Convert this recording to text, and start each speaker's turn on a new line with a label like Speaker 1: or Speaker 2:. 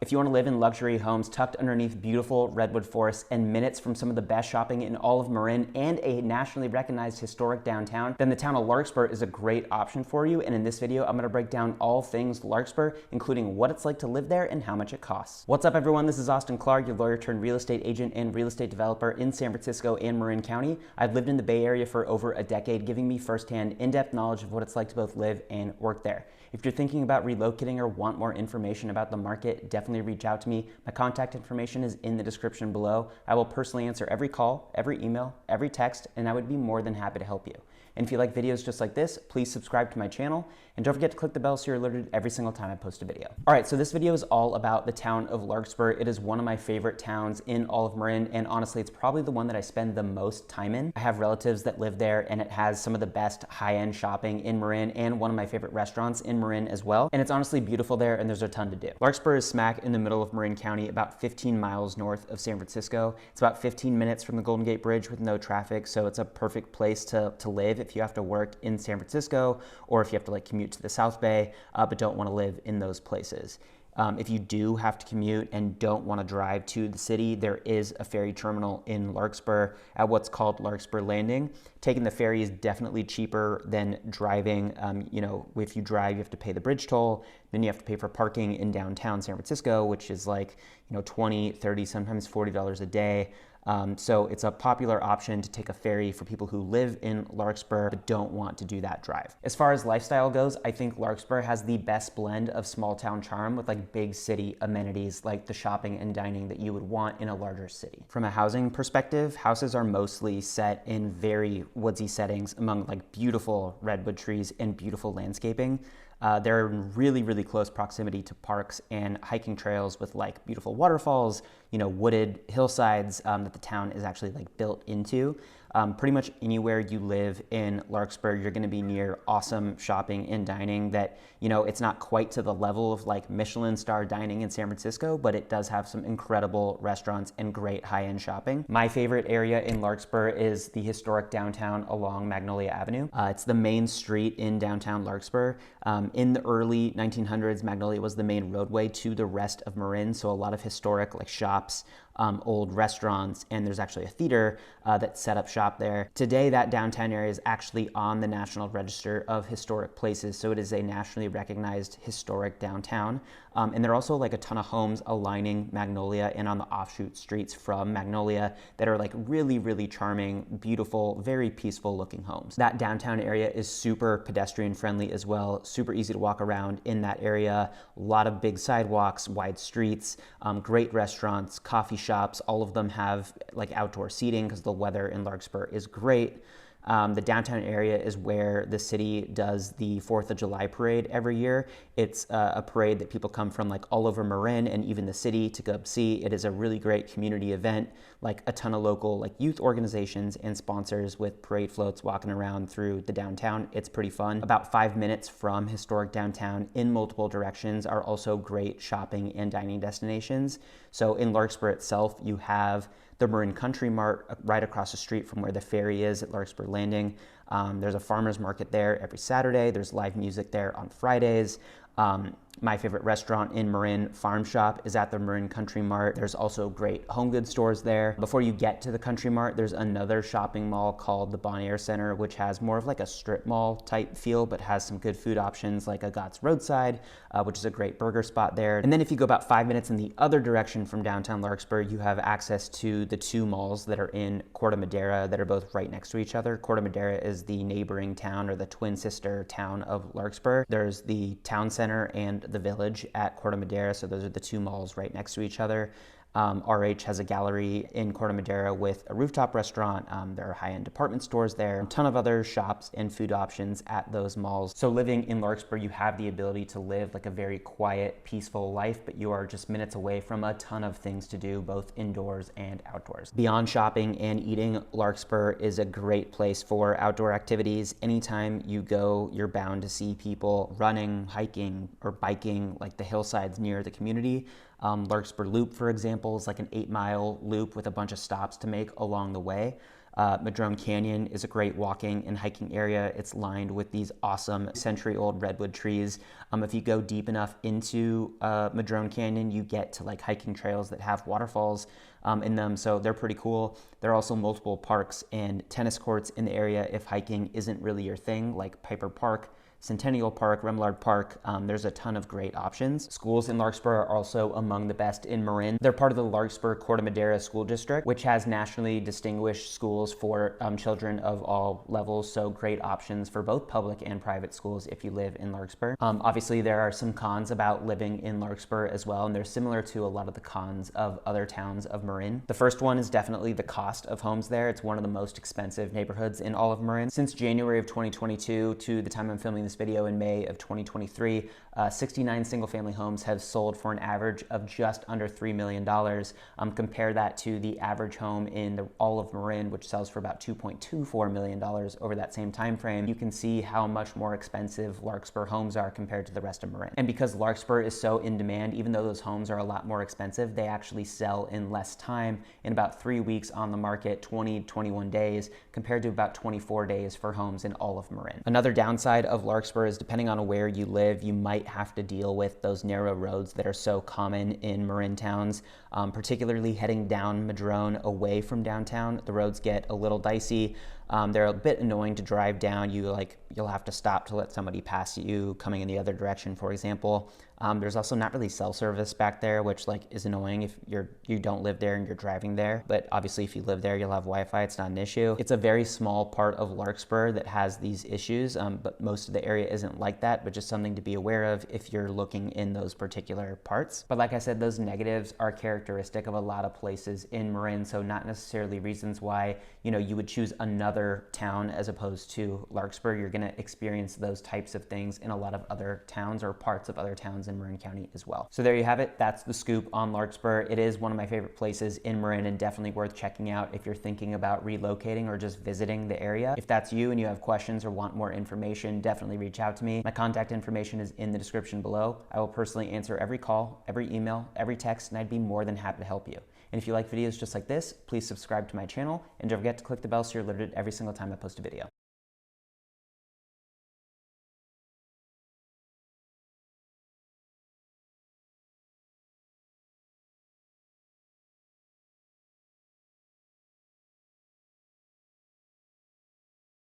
Speaker 1: If you want to live in luxury homes tucked underneath beautiful redwood forests and minutes from some of the best shopping in all of Marin and a nationally recognized historic downtown, then the town of Larkspur is a great option for you. And in this video, I'm going to break down all things Larkspur, including what it's like to live there and how much it costs. What's up, everyone? This is Austin Clark, your lawyer turned real estate agent and real estate developer in San Francisco and Marin County. I've lived in the Bay Area for over a decade, giving me firsthand in-depth knowledge of what it's like to both live and work there. If you're thinking about relocating or want more information about the market, definitely reach out to me. My contact information is in the description below. I will personally answer every call, every email, every text, and I would be more than happy to help you. And if you like videos just like this, please subscribe to my channel and don't forget to click the bell so you're alerted every single time I post a video. All right, so this video is all about the town of Larkspur. It is one of my favorite towns in all of Marin, and honestly, it's probably the one that I spend the most time in. I have relatives that live there, and it has some of the best high-end shopping in Marin and one of my favorite restaurants in Marin as well. And it's honestly beautiful there, and there's a ton to do. Larkspur is smack in the middle of Marin County, about 15 miles north of San Francisco. It's about 15 minutes from the Golden Gate Bridge with no traffic, so it's a perfect place to live if you have to work in San Francisco or if you have to commute to the South Bay, but don't want to live in those places. If you do have to commute and don't want to drive to the city, there is a ferry terminal in Larkspur at what's called Larkspur Landing. Taking the ferry is definitely cheaper than driving. If you drive, you have to pay the bridge toll. Then you have to pay for parking in downtown San Francisco, which is like, $20, $30, sometimes $40 a day. So it's a popular option to take a ferry for people who live in Larkspur but don't want to do that drive. As far as lifestyle goes, I think Larkspur has the best blend of small town charm with big city amenities like the shopping and dining that you would want in a larger city. From a housing perspective, houses are mostly set in very woodsy settings among beautiful redwood trees and beautiful landscaping. They're in really, really close proximity to parks and hiking trails with beautiful waterfalls, wooded hillsides that the town is actually built into. Pretty much anywhere you live in Larkspur, you're going to be near awesome shopping and dining that, it's not quite to the level of Michelin star dining in San Francisco, but it does have some incredible restaurants and great high-end shopping. My favorite area in Larkspur is the historic downtown along Magnolia Avenue. It's the main street in downtown Larkspur. In the early 1900s, Magnolia was the main roadway to the rest of Marin, so a lot of historic shops, old restaurants, and there's actually a theater that set up shop there. Today, that downtown area is actually on the National Register of Historic Places, so it is a nationally recognized historic downtown. And there are also a ton of homes aligning Magnolia and on the offshoot streets from Magnolia that are really, really charming, beautiful, very peaceful looking homes. That downtown area is super pedestrian friendly as well, super easy to walk around in that area. A lot of big sidewalks, wide streets, great restaurants, coffee shops. All of them have outdoor seating because the weather in Larkspur is great. The downtown area is where the city does the 4th of July parade every year. It's a parade that people come from all over Marin and even the city to go see. It is a really great community event, a ton of local youth organizations and sponsors with parade floats walking around through the downtown. It's pretty fun. About 5 minutes from historic downtown in multiple directions are also great shopping and dining destinations. So in Larkspur itself, you have the Marin Country Mart right across the street from where the ferry is at Larkspur Landing. There's a farmer's market there every Saturday. There's live music there on Fridays. My favorite restaurant in Marin, Farm Shop, is at the Marin Country Mart. There's also great home goods stores there. Before you get to the Country Mart, there's another shopping mall called the Bon Air Center, which has more of a strip mall type feel, but has some good food options like a Gott's Roadside, which is a great burger spot there. And then if you go about 5 minutes in the other direction from downtown Larkspur, you have access to the two malls that are in Corte Madera that are both right next to each other. Corte Madera is the neighboring town or the twin sister town of Larkspur. There's the town center and the village at Corte Madera, so those are the two malls right next to each other. RH has a gallery in Corte Madera with a rooftop restaurant. There are high-end department stores there, a ton of other shops and food options at those malls. So living in Larkspur, you have the ability to live a very quiet, peaceful life, but you are just minutes away from a ton of things to do, both indoors and outdoors. Beyond shopping and eating, Larkspur is a great place for outdoor activities. Anytime you go, you're bound to see people running, hiking, or biking the hillsides near the community. Larkspur Loop, for example, is an 8-mile loop with a bunch of stops to make along the way. Madrone Canyon is a great walking and hiking area. It's lined with these awesome century-old redwood trees. If you go deep enough into Madrone Canyon, you get to like hiking trails that have waterfalls in them, so they're pretty cool. There are also multiple parks and tennis courts in the area if hiking isn't really your thing, like Piper Park, Centennial Park, Remillard Park. There's a ton of great options. Schools in Larkspur are also among the best in Marin. They're part of the Larkspur Corte Madera School District, which has nationally distinguished schools for children of all levels, so great options for both public and private schools if you live in Larkspur. Obviously, there are some cons about living in Larkspur as well, and they're similar to a lot of the cons of other towns of Marin. The first one is definitely the cost of homes there. It's one of the most expensive neighborhoods in all of Marin. Since January of 2022 to the time I'm filming this video in May of 2023, 69 single-family homes have sold for an average of just under $3 million. Compare that to the average home in all of Marin, which sells for about $2.24 million over that same time frame. You can see how much more expensive Larkspur homes are compared to the rest of Marin. And because Larkspur is so in demand, even though those homes are a lot more expensive, they actually sell in less time, in about 3 weeks on the market, 21 days, compared to about 24 days for homes in all of Marin. Another downside of Larkspur is depending on where you live, you might have to deal with those narrow roads that are so common in Marin towns, particularly heading down Madrone away from downtown. The roads get a little dicey. They're a bit annoying to drive down. You'll have to stop to let somebody pass you coming in the other direction, for example. There's also not really cell service back there, which is annoying if you don't live there and you're driving there. But obviously if you live there, you'll have Wi-Fi. It's not an issue. It's a very small part of Larkspur that has these issues, but most of the area isn't like that, but just something to be aware of if you're looking in those particular parts. But like I said, those negatives are characteristic of a lot of places in Marin, so not necessarily reasons why you would choose another town as opposed to Larkspur. You're going to experience those types of things in a lot of other towns or parts of other towns in Marin County as well. So there you have it. That's the scoop on Larkspur. It is one of my favorite places in Marin and definitely worth checking out if you're thinking about relocating or just visiting the area. If that's you and you have questions or want more information, definitely reach out to me. My contact information is in the description below. I will personally answer every call, every email, every text, and I'd be more than happy to help you. And if you like videos just like this, please subscribe to my channel and don't forget to click the bell so you're alerted every single time I post a video.